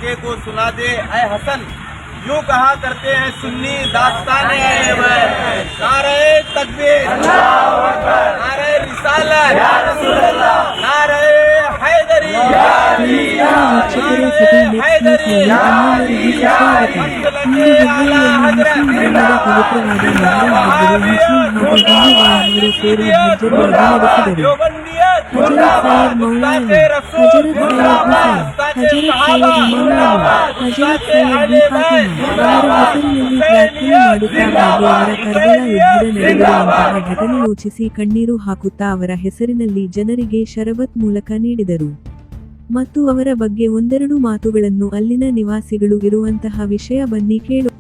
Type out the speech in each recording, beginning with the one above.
वाक़े को सुना दे ऐ हसन, यूं कहा करते हैं सुन्नी दास्ताने अहले बैत। नारे तकबीर, नारे रिसालत, नारे हैदरी, हैदरी, आला हजरत, देवबंदियत, उस्ताद रसूल, उस्ताद सहाबा, उस्ताद अहले बैत, ಘಟನೆ ಯೋಚಿಸಿ ಕಣ್ಣೀರು ಹಾಕುತ್ತಾ ಅವರ ಹೆಸರಿನಲ್ಲಿ ಜನರಿಗೆ ಶರಬತ್ ಮೂಲಕ ನೀಡಿದರು ಮತ್ತು ಅವರ ಬಗ್ಗೆ ಒಂದೆರಡು ಮಾತುಗಳನ್ನು ಅಲ್ಲಿನ ನಿವಾಸಿಗಳು ಇರುವಂತಹ ವಿಷಯ ಬನ್ನಿ ಕೇಳು.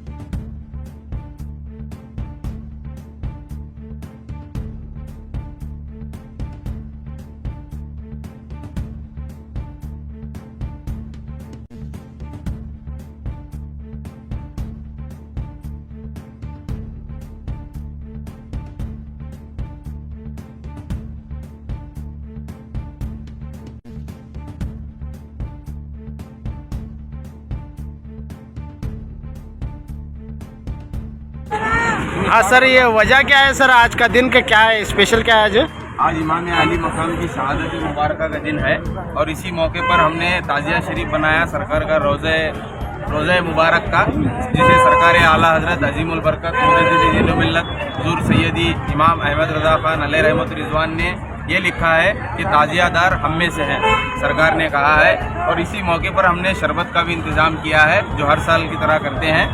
हाँ सर, ये वजह क्या है सर? आज का दिन का क्या है, स्पेशल क्या है आज? आज इमाम अली मकाम की शहादत मुबारक का दिन है और इसी मौके पर हमने ताज़िया शरीफ बनाया सरकार का रोज़े मुबारक का, जिसे सरकार आला हज़रत अजीमुल बरकत मुजद्दिद मिल्लत हुज़ूर सैयदी इमाम अहमद रज़ा खान अलैहि रहमत रिज़वान ने ये लिखा है कि ताज़ियादार हम में से हैं, सरकार ने कहा है। और इसी मौके पर हमने शरबत का भी इंतज़ाम किया है, जो हर साल की तरह करते हैं,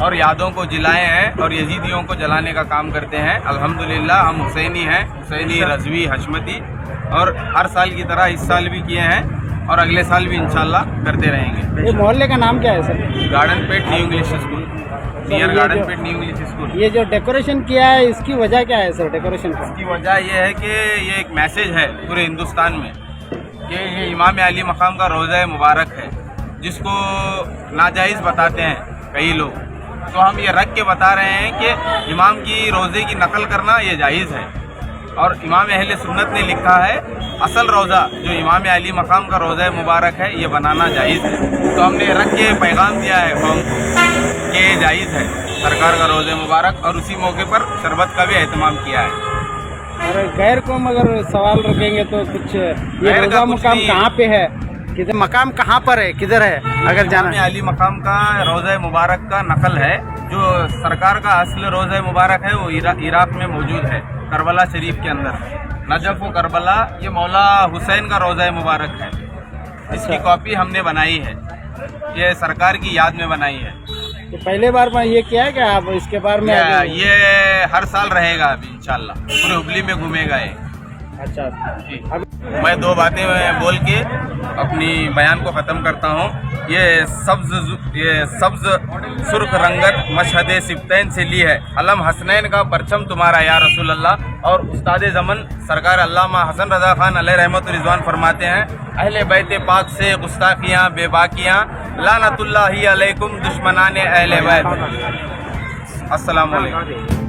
और यादों को जलाए हैं और यजीदियों को जलाने का काम करते हैं। अल्हम्दुलिल्लाह हम हुसैनी हैं, हुसैनी रज़वी हशमती, और हर साल की तरह इस साल भी किए हैं और अगले साल भी इंशाल्लाह करते रहेंगे। ये मोहल्ले का नाम क्या है sir? Garden Peth new English school, near garden Peth new English school. ये जो डेकोरेशन किया है इसकी वजह क्या है सर? डेकोरेशन का इसकी वजह यह है कि ये एक मैसेज है पूरे हिंदुस्तान में कि ये इमाम अली मकाम का रोज़ा मुबारक है, जिसको नाजायज़ बताते हैं कई लोग। तो हम ये रख के बता रहे हैं कि इमाम की रोज़े की नकल करना ये जायज़ है, और इमाम अहले सुन्नत ने लिखा है असल रोज़ा जो इमाम अली मकाम का रोज़ा मुबारक है ये बनाना जायज़ है। तो हमने रख के पैगाम दिया है कौम कि ये जायज़ है सरकार का रोज़ा मुबारक, और उसी मौके पर शरबत का भी एहतमाम किया है। और गैर को अगर सवाल रखेंगे तो कुछ ये रोज़ा मकाम कहाँ पे है, किधर मकाम कहाँ पर है, किधर है? अगर जाना अली मकाम का रोज़ा मुबारक का नकल है, जो सरकार का असल रोज़ा मुबारक है वो इराक में मौजूद है, करबला शरीफ के अंदर, नजफ व करबला। ये मौला हुसैन का रोज़ा मुबारक है, इसकी कॉपी हमने बनाई है, ये सरकार की याद में बनाई है। तो पहले बार में ये किया है क्या आप? इसके बार में ये हर साल रहेगा अभी इंशाल्लाह, पूरे हुबली में घूमेगा ये। अच्छा जी, मैं दो बातें बोल के अपनी बयान को ख़त्म करता हूँ। ये सब्ज सुर्ख रंगत मशहद सिब्तैन से ली है, अलम हसनैन का परचम तुम्हारा या रसूल अल्लाह। और उस्ताद ज़मन सरकार अल्लामा हसन रज़ा खान अलैहि रहमत रिज़वान फरमाते हैं, अहले बैत पाक से गुस्ताखियाँ बेबाकियाँ लानतुल्लाहि अलैकुम दुश्मनाने अहले बैत। अस्सलामु अलैकुम।